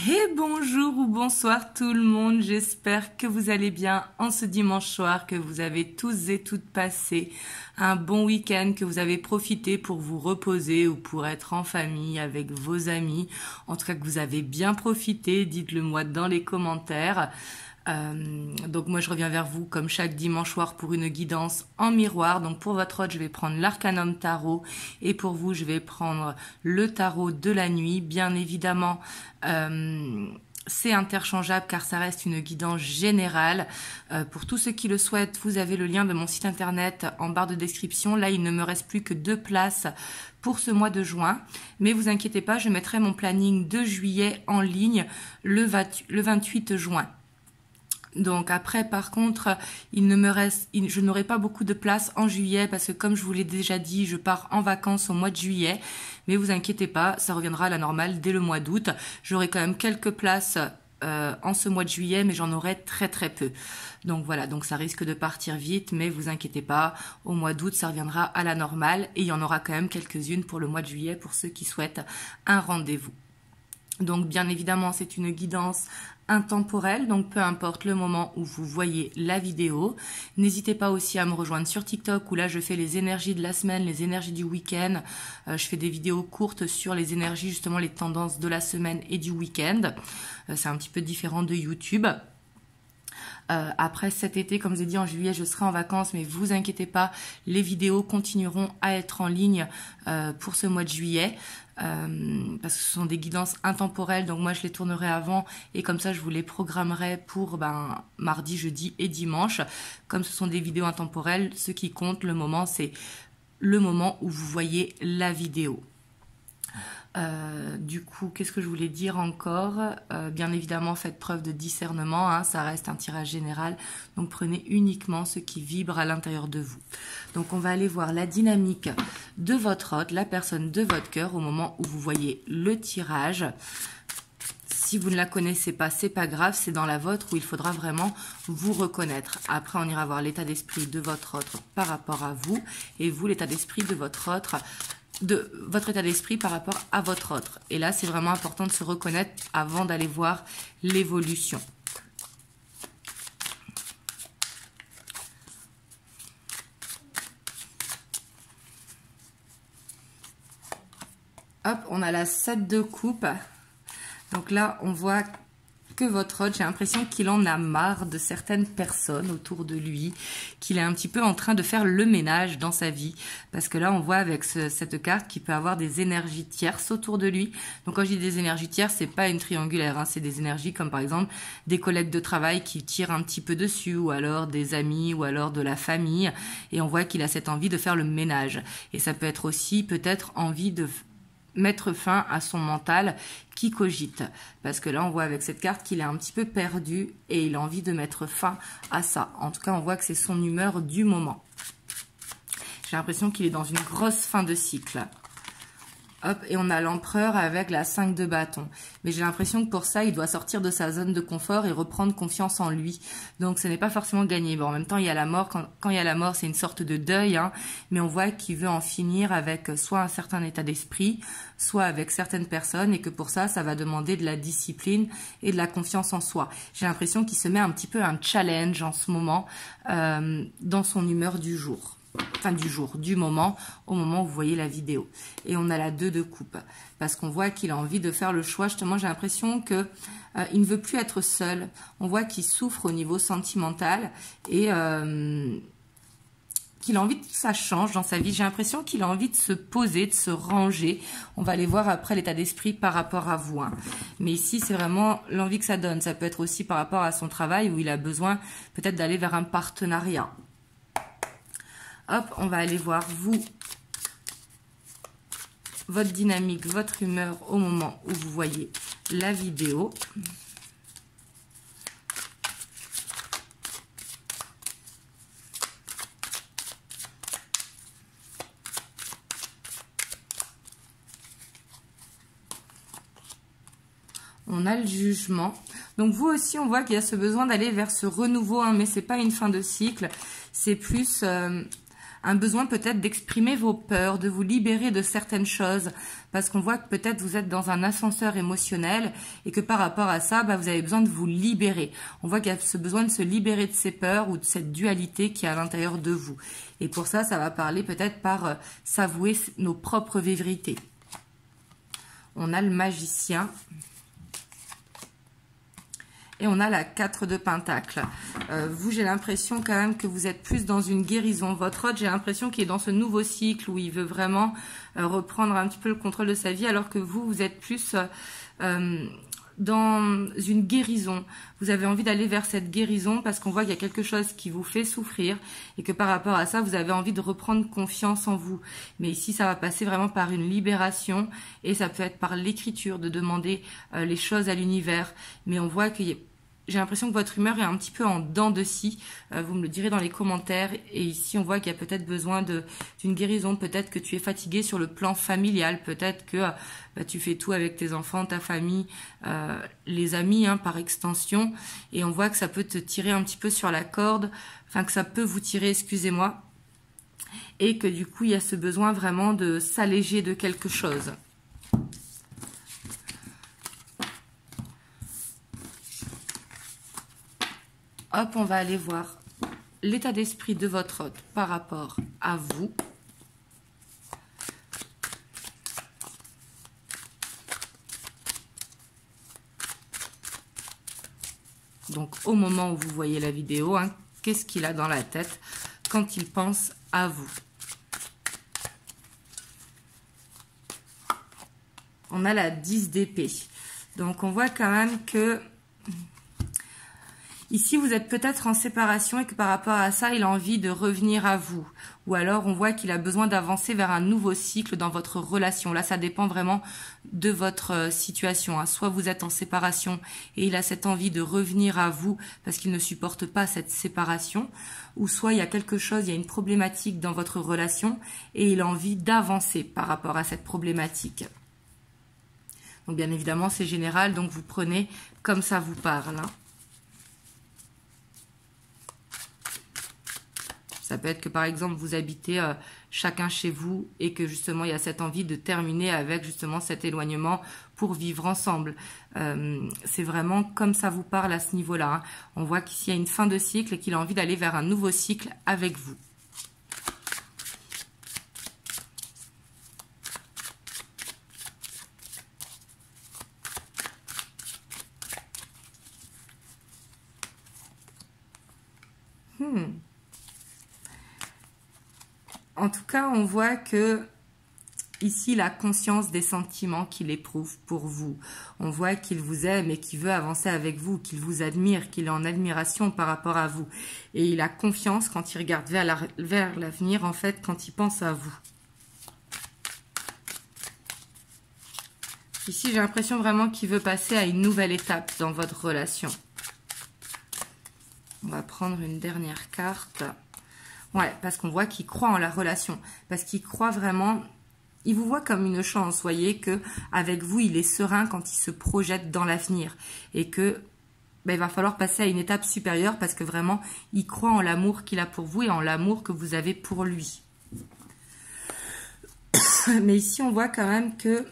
Et bonjour ou bonsoir tout le monde, j'espère que vous allez bien en ce dimanche soir, que vous avez tous et toutes passé un bon week-end, que vous avez profité pour vous reposer ou pour être en famille avec vos amis. En tout cas que vous avez bien profité, dites-le moi dans les commentaires. Donc moi je reviens vers vous comme chaque dimanche soir pour une guidance en miroir. Donc pour votre hôte je vais prendre l'Arcanum Tarot et pour vous je vais prendre le tarot de la nuit. Bien évidemment c'est interchangeable car ça reste une guidance générale. Pour tous ceux qui le souhaitent, vous avez le lien de mon site internet en barre de description. Là il ne me reste plus que 2 places pour ce mois de juin, mais vous inquiétez pas, je mettrai mon planning de juillet en ligne le 28 juin. Donc après, par contre, je n'aurai pas beaucoup de place en juillet parce que comme je vous l'ai déjà dit, je pars en vacances au mois de juillet. Mais vous inquiétez pas, ça reviendra à la normale dès le mois d'août. J'aurai quand même quelques places en ce mois de juillet, mais j'en aurai très peu. Donc voilà, donc ça risque de partir vite, mais vous inquiétez pas, au mois d'août, ça reviendra à la normale et il y en aura quand même quelques-unes pour le mois de juillet pour ceux qui souhaitent un rendez-vous. Donc bien évidemment, c'est une guidance intemporelle, donc peu importe le moment où vous voyez la vidéo. N'hésitez pas aussi à me rejoindre sur TikTok où là je fais les énergies de la semaine, les énergies du week-end. Je fais des vidéos courtes sur les énergies, justement les tendances de la semaine et du week-end. C'est un petit peu différent de YouTube. Après cet été, comme je vous ai dit, en juillet, je serai en vacances, mais vous inquiétez pas, les vidéos continueront à être en ligne pour ce mois de juillet. Parce que ce sont des guidances intemporelles, donc moi je les tournerai avant et comme ça je vous les programmerai pour mardi, jeudi et dimanche. Comme ce sont des vidéos intemporelles, ce qui compte, le moment, c'est le moment où vous voyez la vidéo. Du coup, qu'est-ce que je voulais dire encore? Bien évidemment, faites preuve de discernement, hein, ça reste un tirage général, donc prenez uniquement ce qui vibre à l'intérieur de vous. Donc on va aller voir la dynamique de votre hôte, la personne de votre cœur au moment où vous voyez le tirage. Si vous ne la connaissez pas, c'est pas grave, c'est dans la vôtre où il faudra vraiment vous reconnaître. Après, on ira voir l'état d'esprit de votre hôte par rapport à vous et vous, l'état d'esprit de votre hôte, de votre état d'esprit par rapport à votre autre. Et là, c'est vraiment important de se reconnaître avant d'aller voir l'évolution. Hop, on a la 7 de coupe. Donc là, on voit que votre hôte, j'ai l'impression qu'il en a marre de certaines personnes autour de lui, qu'il est un petit peu en train de faire le ménage dans sa vie. Parce que là, on voit avec cette carte qu'il peut avoir des énergies tierces autour de lui. Donc quand je dis des énergies tierces, c'est pas une triangulaire, hein, c'est des énergies comme par exemple des collègues de travail qui tirent un petit peu dessus, ou alors des amis, ou alors de la famille. Et on voit qu'il a cette envie de faire le ménage. Et ça peut être aussi peut-être envie de mettre fin à son mental qui cogite. Parce que là, on voit avec cette carte qu'il est un petit peu perdu et il a envie de mettre fin à ça. En tout cas, on voit que c'est son humeur du moment. J'ai l'impression qu'il est dans une grosse fin de cycle. Hop, et on a l'empereur avec la 5 de bâton. Mais j'ai l'impression que pour ça, il doit sortir de sa zone de confort et reprendre confiance en lui. Donc, ce n'est pas forcément gagné. Bon, en même temps, il y a la mort. Quand il y a la mort, c'est une sorte de deuil. Hein, mais on voit qu'il veut en finir avec soit un certain état d'esprit, soit avec certaines personnes. Et que pour ça, ça va demander de la discipline et de la confiance en soi. J'ai l'impression qu'il se met un petit peu un challenge en ce moment dans son humeur du jour. Enfin du moment, au moment où vous voyez la vidéo. Et on a la 2 de coupe, parce qu'on voit qu'il a envie de faire le choix. Justement, j'ai l'impression que il ne veut plus être seul. On voit qu'il souffre au niveau sentimental et qu'il a envie que ça change dans sa vie. J'ai l'impression qu'il a envie de se poser, de se ranger. On va aller voir après l'état d'esprit par rapport à vous. Hein. Mais ici, c'est vraiment l'envie que ça donne. Ça peut être aussi par rapport à son travail où il a besoin peut-être d'aller vers un partenariat. Hop, on va aller voir vous, votre dynamique, votre humeur au moment où vous voyez la vidéo. On a le jugement. Donc vous aussi, on voit qu'il y a ce besoin d'aller vers ce renouveau, hein, mais c'est pas une fin de cycle. C'est plus un besoin peut-être d'exprimer vos peurs, de vous libérer de certaines choses, parce qu'on voit que peut-être vous êtes dans un ascenseur émotionnel et que par rapport à ça, vous avez besoin de vous libérer. On voit qu'il y a ce besoin de se libérer de ces peurs ou de cette dualité qui est à l'intérieur de vous. Et pour ça, ça va parler peut-être par s'avouer nos propres vérités. On a le magicien. Et on a la 4 de Pentacle. Vous, j'ai l'impression quand même que vous êtes plus dans une guérison. Votre hôte, j'ai l'impression qu'il est dans ce nouveau cycle où il veut vraiment reprendre un petit peu le contrôle de sa vie, alors que vous, vous êtes plus dans une guérison. Vous avez envie d'aller vers cette guérison parce qu'on voit qu'il y a quelque chose qui vous fait souffrir et que par rapport à ça, vous avez envie de reprendre confiance en vous. Mais ici, ça va passer vraiment par une libération et ça peut être par l'écriture, de demander les choses à l'univers. Mais on voit qu'il y a... J'ai l'impression que votre humeur est un petit peu en dents de scie. Vous me le direz dans les commentaires. Et ici, on voit qu'il y a peut-être besoin d'une guérison. Peut-être que tu es fatigué sur le plan familial. Peut-être que tu fais tout avec tes enfants, ta famille, les amis, par extension. Et on voit que ça peut te tirer un petit peu sur la corde. Enfin, que ça peut vous tirer, excusez-moi. Et que du coup, il y a ce besoin vraiment de s'alléger de quelque chose. Hop, on va aller voir l'état d'esprit de votre hôte par rapport à vous. Donc, au moment où vous voyez la vidéo, qu'est-ce qu'il a dans la tête quand il pense à vous? On a la 10 d'épée. Donc, on voit quand même que... Ici, vous êtes peut-être en séparation et que par rapport à ça, il a envie de revenir à vous. Ou alors, on voit qu'il a besoin d'avancer vers un nouveau cycle dans votre relation. Là, ça dépend vraiment de votre situation. Soit vous êtes en séparation et il a cette envie de revenir à vous parce qu'il ne supporte pas cette séparation. Ou soit il y a quelque chose, il y a une problématique dans votre relation et il a envie d'avancer par rapport à cette problématique. Donc, bien évidemment, c'est général, donc vous prenez comme ça vous parle. Ça peut être que par exemple vous habitez chacun chez vous et que justement il y a cette envie de terminer avec justement cet éloignement pour vivre ensemble. C'est vraiment comme ça vous parle à ce niveau-là. On voit qu'ici il y a une fin de cycle et qu'il a envie d'aller vers un nouveau cycle avec vous. En tout cas, on voit que ici, il a conscience des sentiments qu'il éprouve pour vous. On voit qu'il vous aime et qu'il veut avancer avec vous, qu'il vous admire, qu'il est en admiration par rapport à vous. Et il a confiance quand il regarde vers l'avenir, en fait, quand il pense à vous. Ici, j'ai l'impression vraiment qu'il veut passer à une nouvelle étape dans votre relation. On va prendre une dernière carte. Ouais, parce qu'on voit qu'il croit en la relation, parce qu'il croit vraiment, il vous voit comme une chance, vous voyez, que avec vous, il est serein quand il se projette dans l'avenir et que il va falloir passer à une étape supérieure parce que vraiment, il croit en l'amour qu'il a pour vous et en l'amour que vous avez pour lui. Mais ici, on voit quand même que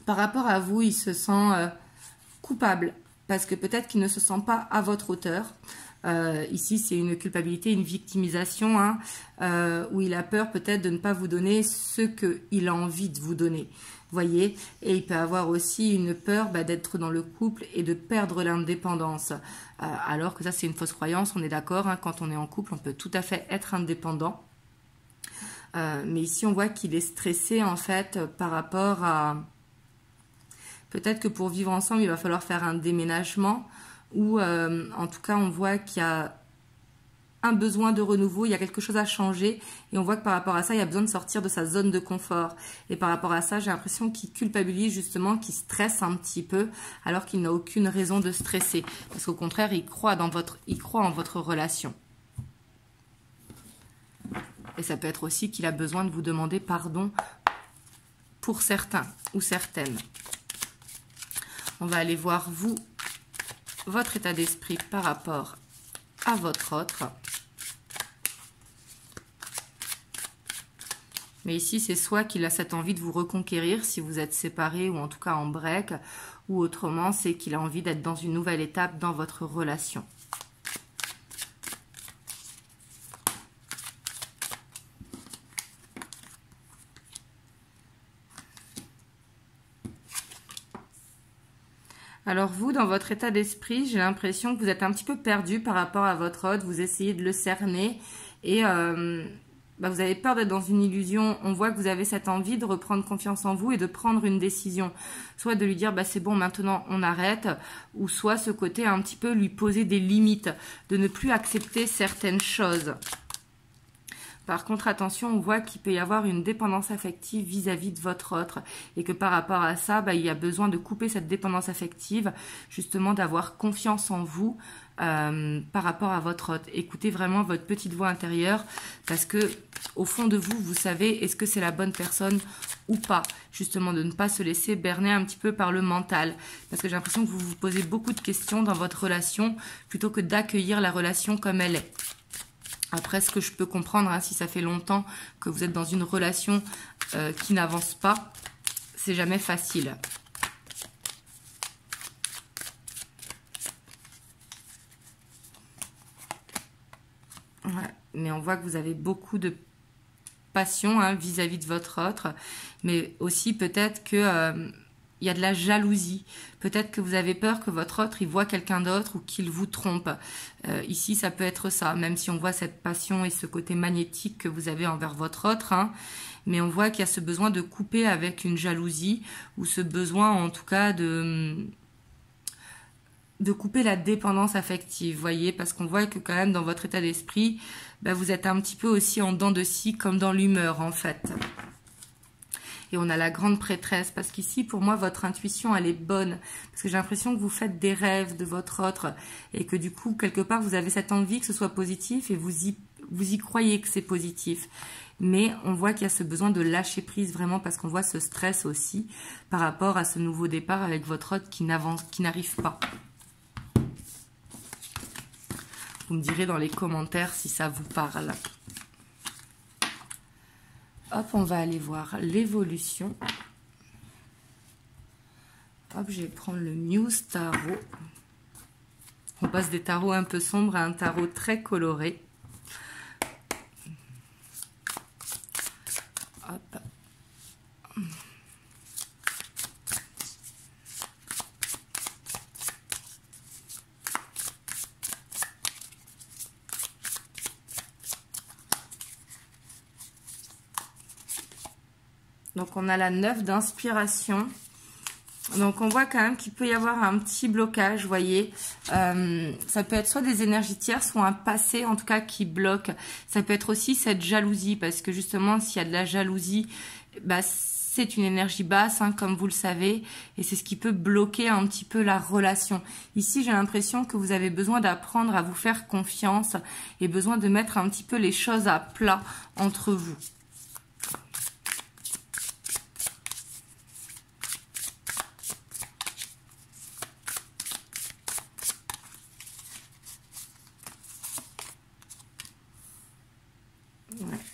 par rapport à vous, il se sent coupable parce que peut-être qu'il ne se sent pas à votre hauteur. Ici, c'est une culpabilité, une victimisation, où il a peur peut-être de ne pas vous donner ce qu'il a envie de vous donner. Voyez, et il peut avoir aussi une peur d'être dans le couple et de perdre l'indépendance. Alors que ça, c'est une fausse croyance, on est d'accord, quand on est en couple, on peut tout à fait être indépendant. Mais ici, on voit qu'il est stressé, en fait, par rapport à... Peut-être que pour vivre ensemble, il va falloir faire un déménagement. Ou en tout cas on voit qu'il y a un besoin de renouveau, il y a quelque chose à changer et on voit que par rapport à ça il y a besoin de sortir de sa zone de confort et par rapport à ça j'ai l'impression qu'il culpabilise justement, qu'il stresse un petit peu alors qu'il n'a aucune raison de stresser parce qu'au contraire il croit en votre relation. Et ça peut être aussi qu'il a besoin de vous demander pardon pour certains ou certaines. On va aller voir vous, votre état d'esprit par rapport à votre autre. Mais ici, c'est soit qu'il a cette envie de vous reconquérir si vous êtes séparés ou en tout cas en break, ou autrement, c'est qu'il a envie d'être dans une nouvelle étape dans votre relation. Alors vous, dans votre état d'esprit, j'ai l'impression que vous êtes un petit peu perdu par rapport à votre hôte, vous essayez de le cerner et vous avez peur d'être dans une illusion. On voit que vous avez cette envie de reprendre confiance en vous et de prendre une décision. Soit de lui dire c'est bon, maintenant on arrête, ou soit ce côté un petit peu lui poser des limites, de ne plus accepter certaines choses. Par contre, attention, on voit qu'il peut y avoir une dépendance affective vis-à-vis de votre autre et que par rapport à ça, il y a besoin de couper cette dépendance affective, justement d'avoir confiance en vous par rapport à votre autre. Écoutez vraiment votre petite voix intérieure parce que au fond de vous, vous savez est-ce que c'est la bonne personne ou pas. Justement, de ne pas se laisser berner un petit peu par le mental. Parce que j'ai l'impression que vous vous posez beaucoup de questions dans votre relation plutôt que d'accueillir la relation comme elle est. Après, ce que je peux comprendre, si ça fait longtemps que vous êtes dans une relation qui n'avance pas, c'est jamais facile. Ouais, mais on voit que vous avez beaucoup de passion vis-à-vis de votre autre, mais aussi peut-être que il y a de la jalousie. Peut-être que vous avez peur que votre autre il voit quelqu'un d'autre ou qu'il vous trompe. Ici, ça peut être ça, même si on voit cette passion et ce côté magnétique que vous avez envers votre autre. Mais on voit qu'il y a ce besoin de couper avec une jalousie ou ce besoin en tout cas de couper la dépendance affective, voyez, parce qu'on voit que quand même dans votre état d'esprit, vous êtes un petit peu aussi en dents de scie comme dans l'humeur en fait. Et on a la grande prêtresse, parce qu'ici, pour moi, votre intuition, elle est bonne. Parce que j'ai l'impression que vous faites des rêves de votre autre et que du coup, quelque part, vous avez cette envie que ce soit positif et vous y croyez que c'est positif. Mais on voit qu'il y a ce besoin de lâcher prise vraiment parce qu'on voit ce stress aussi par rapport à ce nouveau départ avec votre autre qui n'arrive pas. Vous me direz dans les commentaires si ça vous parle. Hop, on va aller voir l'évolution. Hop, je vais prendre le Muse Tarot. On passe des tarots un peu sombres à un tarot très coloré. Hop. Donc, on a la 9 d'inspiration. Donc, on voit quand même qu'il peut y avoir un petit blocage, vous voyez. Ça peut être soit des énergies tierces, soit un passé, en tout cas, qui bloque. Ça peut être aussi cette jalousie, parce que justement, s'il y a de la jalousie, c'est une énergie basse, comme vous le savez, et c'est ce qui peut bloquer un petit peu la relation. Ici, j'ai l'impression que vous avez besoin d'apprendre à vous faire confiance et besoin de mettre un petit peu les choses à plat entre vous.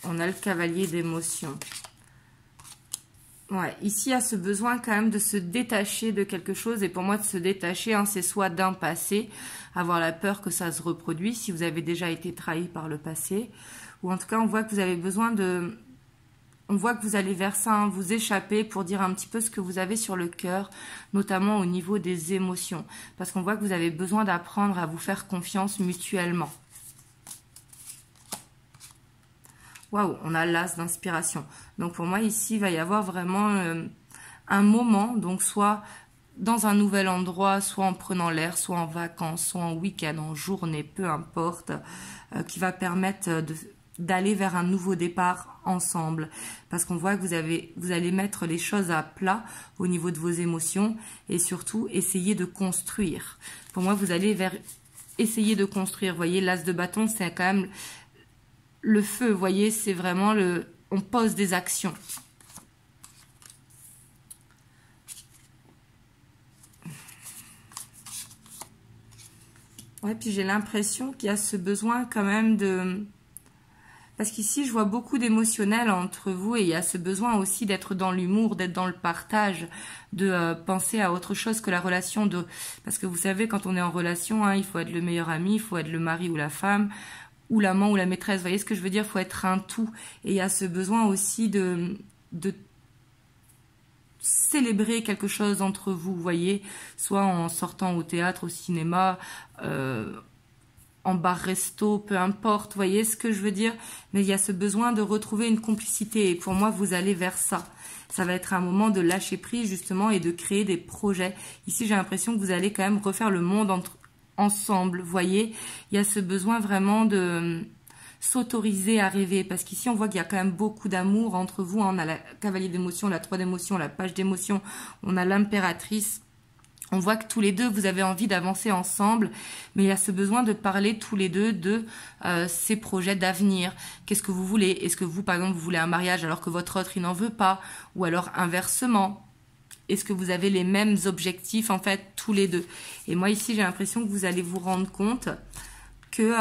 On a le cavalier d'émotions. Ouais, ici, il y a ce besoin quand même de se détacher de quelque chose. Et pour moi, de se détacher, c'est soit d'un passé, avoir la peur que ça se reproduise, si vous avez déjà été trahi par le passé. Ou en tout cas, on voit que vous avez besoin de... On voit que vous allez vers ça, vous échapper pour dire un petit peu ce que vous avez sur le cœur, notamment au niveau des émotions. Parce qu'on voit que vous avez besoin d'apprendre à vous faire confiance mutuellement. Waouh, on a l'as d'inspiration. Donc pour moi ici, il va y avoir vraiment un moment, donc soit dans un nouvel endroit, soit en prenant l'air, soit en vacances, soit en week-end, en journée, peu importe, qui va permettre d'aller vers un nouveau départ ensemble. Parce qu'on voit que vous allez mettre les choses à plat au niveau de vos émotions et surtout essayer de construire. Pour moi, vous allez vers essayer de construire. Vous voyez, l'as de bâton, c'est quand même... Le feu, vous voyez, c'est vraiment on pose des actions. Ouais, puis j'ai l'impression qu'il y a ce besoin quand même Parce qu'ici, je vois beaucoup d'émotionnel entre vous et il y a ce besoin aussi d'être dans l'humour, d'être dans le partage, de penser à autre chose que la relation. Parce que vous savez, quand on est en relation, hein, il faut être le meilleur ami, il faut être le mari ou la femme, ou l'amant ou la maîtresse. Vous voyez ce que je veux dire? Il faut être un tout. Et il y a ce besoin aussi de célébrer quelque chose entre vous, vous voyez, soit en sortant au théâtre, au cinéma, en bar-resto, peu importe, vous voyez ce que je veux dire? Mais il y a ce besoin de retrouver une complicité et pour moi, vous allez vers ça. Ça va être un moment de lâcher prise justement et de créer des projets. Ici, j'ai l'impression que vous allez quand même refaire le monde ensemble, vous voyez? Il y a ce besoin vraiment de s'autoriser à rêver parce qu'ici, on voit qu'il y a quand même beaucoup d'amour entre vous. On a la cavalier d'émotion, la 3 d'émotion, la page d'émotion, on a l'impératrice. On voit que tous les deux, vous avez envie d'avancer ensemble, mais il y a ce besoin de parler tous les deux de ces projets d'avenir. Qu'est-ce que vous voulez? Est-ce que vous, par exemple, vous voulez un mariage alors que votre autre, il n'en veut pas? Ou alors inversement? Est-ce que vous avez les mêmes objectifs, en fait, tous les deux? Et moi, ici, j'ai l'impression que vous allez vous rendre compte que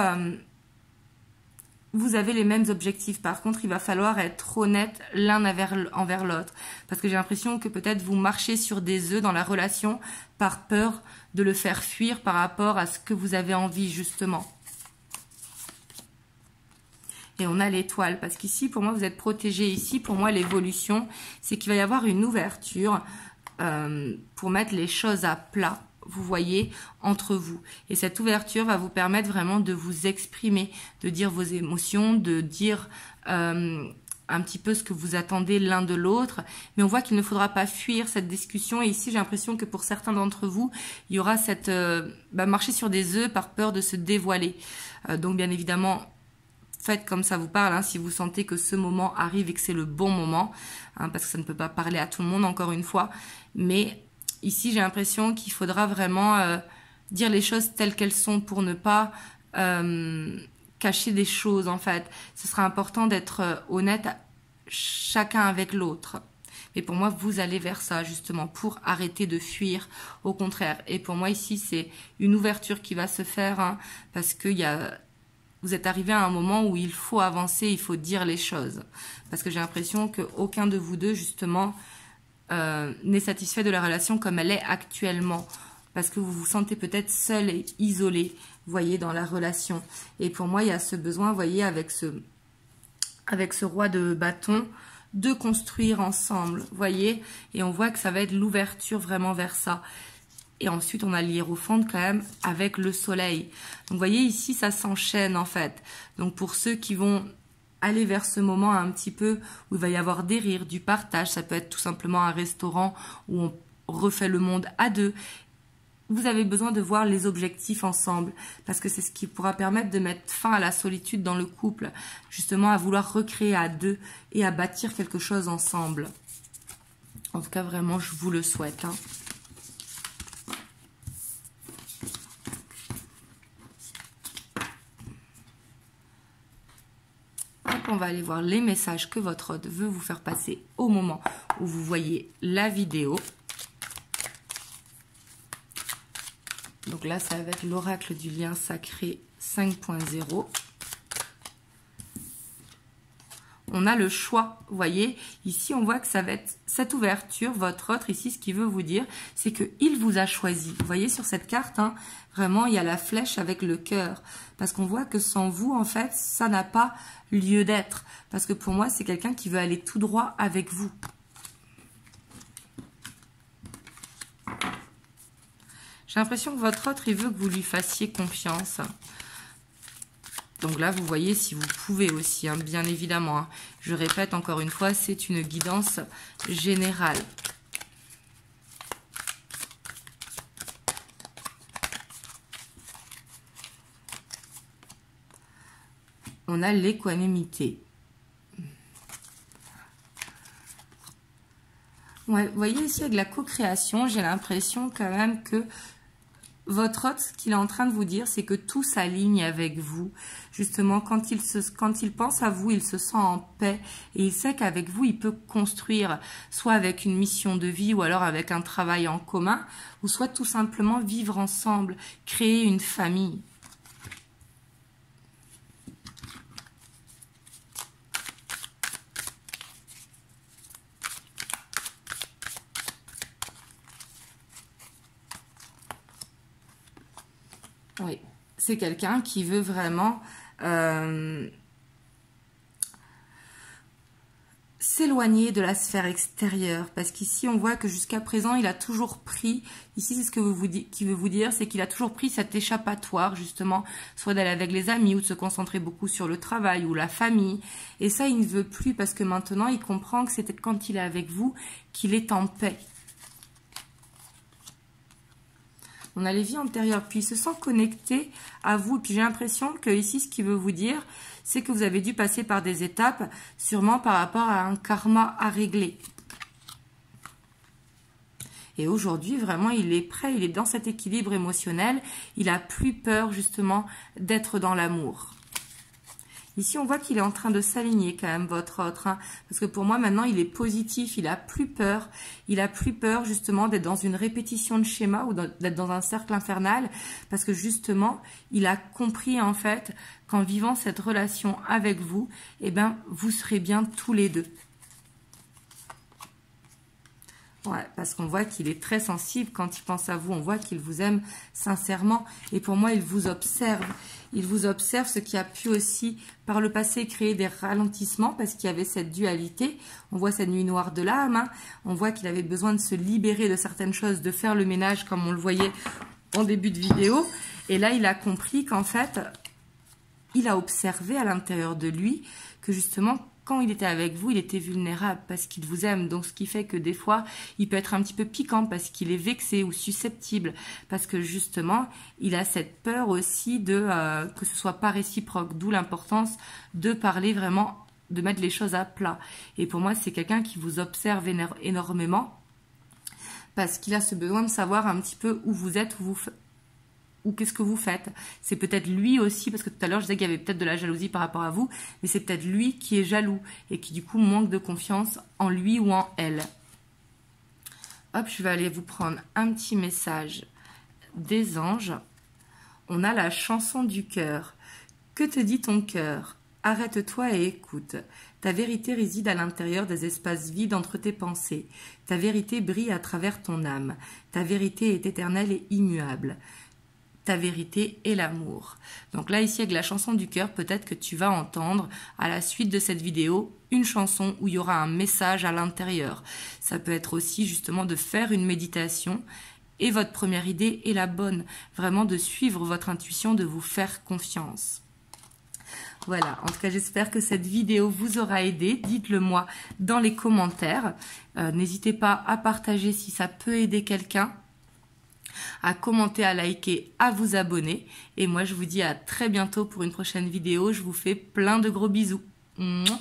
vous avez les mêmes objectifs. Par contre, il va falloir être honnête l'un envers l'autre. Parce que j'ai l'impression que peut-être vous marchez sur des œufs dans la relation par peur de le faire fuir par rapport à ce que vous avez envie, justement. Et on a l'étoile. Parce qu'ici, pour moi, vous êtes protégé. Ici, pour moi, l'évolution, c'est qu'il va y avoir une ouverture pour mettre les choses à plat. Vous voyez, entre vous. Et cette ouverture va vous permettre vraiment de vous exprimer, de dire vos émotions, de dire un petit peu ce que vous attendez l'un de l'autre. Mais on voit qu'il ne faudra pas fuir cette discussion. Et ici, j'ai l'impression que pour certains d'entre vous, il y aura cette marcher sur des œufs par peur de se dévoiler. Donc, bien évidemment, faites comme ça vous parle, hein, si vous sentez que ce moment arrive et que c'est le bon moment, hein, parce que ça ne peut pas parler à tout le monde, encore une fois. Mais ici, j'ai l'impression qu'il faudra vraiment dire les choses telles qu'elles sont pour ne pas cacher des choses, en fait. Ce sera important d'être honnête chacun avec l'autre. Mais pour moi, vous allez vers ça, justement, pour arrêter de fuir, au contraire. Et pour moi, ici, c'est une ouverture qui va se faire, hein, parce que vous êtes arrivé à un moment où il faut avancer, il faut dire les choses. Parce que j'ai l'impression qu'aucun de vous deux, justement, n'est satisfait de la relation comme elle est actuellement. Parce que vous vous sentez peut-être seul et isolé, vous voyez, dans la relation. Et pour moi, il y a ce besoin, vous voyez, avec ce roi de bâton, de construire ensemble, vous voyez. Et on voit que ça va être l'ouverture vraiment vers ça. Et ensuite, on a l'hiérophante quand même avec le soleil. Donc, vous voyez, ici, ça s'enchaîne en fait. Donc, pour ceux qui vont aller vers ce moment un petit peu où il va y avoir des rires, du partage, ça peut être tout simplement un restaurant où on refait le monde à deux. Vous avez besoin de voir les objectifs ensemble parce que c'est ce qui pourra permettre de mettre fin à la solitude dans le couple, justement à vouloir recréer à deux et à bâtir quelque chose ensemble. En tout cas, vraiment, je vous le souhaite, hein. On va aller voir les messages que votre hôte veut vous faire passer au moment où vous voyez la vidéo. Donc là, ça va être l'oracle du lien sacré 5.0. On a le choix, vous voyez. Ici, on voit que ça va être cette ouverture. Votre autre, ici, ce qu'il veut vous dire, c'est qu'il vous a choisi. Vous voyez sur cette carte, hein, vraiment, il y a la flèche avec le cœur. Parce qu'on voit que sans vous, en fait, ça n'a pas lieu d'être. Parce que pour moi, c'est quelqu'un qui veut aller tout droit avec vous. J'ai l'impression que votre autre, il veut que vous lui fassiez confiance. Donc là, vous voyez, si vous pouvez aussi, hein, bien évidemment. Hein. Je répète encore une fois, c'est une guidance générale. On a l'équanimité. Ouais, vous voyez ici, avec la co-création, j'ai l'impression quand même que votre hôte, ce qu'il est en train de vous dire, c'est que tout s'aligne avec vous. Justement, quand il pense à vous, il se sent en paix et il sait qu'avec vous, il peut construire, soit avec une mission de vie ou alors avec un travail en commun, ou soit tout simplement vivre ensemble, créer une famille. Oui, c'est quelqu'un qui veut vraiment s'éloigner de la sphère extérieure, parce qu'ici on voit que jusqu'à présent il a toujours pris, ici c'est ce que qui veut vous dire, c'est qu'il a toujours pris cet échappatoire justement, soit d'aller avec les amis ou de se concentrer beaucoup sur le travail ou la famille, et ça il ne veut plus parce que maintenant il comprend que c'est quand il est avec vous qu'il est en paix. On a les vies antérieures, puis il se sent connecté à vous. Et puis j'ai l'impression que ici, ce qu'il veut vous dire, c'est que vous avez dû passer par des étapes, sûrement par rapport à un karma à régler. Et aujourd'hui, vraiment, il est prêt, il est dans cet équilibre émotionnel. Il n'a plus peur, justement, d'être dans l'amour. Ici, on voit qu'il est en train de s'aligner quand même, votre autre. Hein, parce que pour moi, maintenant, il est positif, il n'a plus peur. Il n'a plus peur, justement, d'être dans une répétition de schéma ou d'être dans un cercle infernal. Parce que, justement, il a compris, en fait, qu'en vivant cette relation avec vous, eh ben, vous serez bien tous les deux. Ouais, parce qu'on voit qu'il est très sensible quand il pense à vous. On voit qu'il vous aime sincèrement. Et pour moi, il vous observe. Il vous observe, ce qui a pu aussi, par le passé, créer des ralentissements parce qu'il y avait cette dualité. On voit cette nuit noire de l'âme. Hein. On voit qu'il avait besoin de se libérer de certaines choses, de faire le ménage comme on le voyait en début de vidéo. Et là, il a compris qu'en fait, il a observé à l'intérieur de lui que justement, quand il était avec vous, il était vulnérable parce qu'il vous aime. Donc, ce qui fait que des fois, il peut être un petit peu piquant parce qu'il est vexé ou susceptible. Parce que justement, il a cette peur aussi de que ce soit pas réciproque. D'où l'importance de parler vraiment, de mettre les choses à plat. Et pour moi, c'est quelqu'un qui vous observe énormément parce qu'il a ce besoin de savoir un petit peu où vous êtes, ou qu'est-ce que vous faites. C'est peut-être lui aussi, parce que tout à l'heure je disais qu'il y avait peut-être de la jalousie par rapport à vous, mais c'est peut-être lui qui est jaloux et qui du coup manque de confiance en lui ou en elle. Hop, je vais aller vous prendre un petit message des anges. On a la chanson du cœur. Que te dit ton cœur? Arrête-toi et écoute. Ta vérité réside à l'intérieur des espaces vides entre tes pensées. Ta vérité brille à travers ton âme. Ta vérité est éternelle et immuable. Ta vérité est l'amour. Donc là, ici, avec la chanson du cœur, peut-être que tu vas entendre, à la suite de cette vidéo, une chanson où il y aura un message à l'intérieur. Ça peut être aussi, justement, de faire une méditation. Et votre première idée est la bonne. Vraiment de suivre votre intuition, de vous faire confiance. Voilà, en tout cas, j'espère que cette vidéo vous aura aidé. Dites-le moi dans les commentaires. N'hésitez pas à partager si ça peut aider quelqu'un, à commenter, à liker, à vous abonner. Et moi, je vous dis à très bientôt pour une prochaine vidéo. Je vous fais plein de gros bisous. Mouah.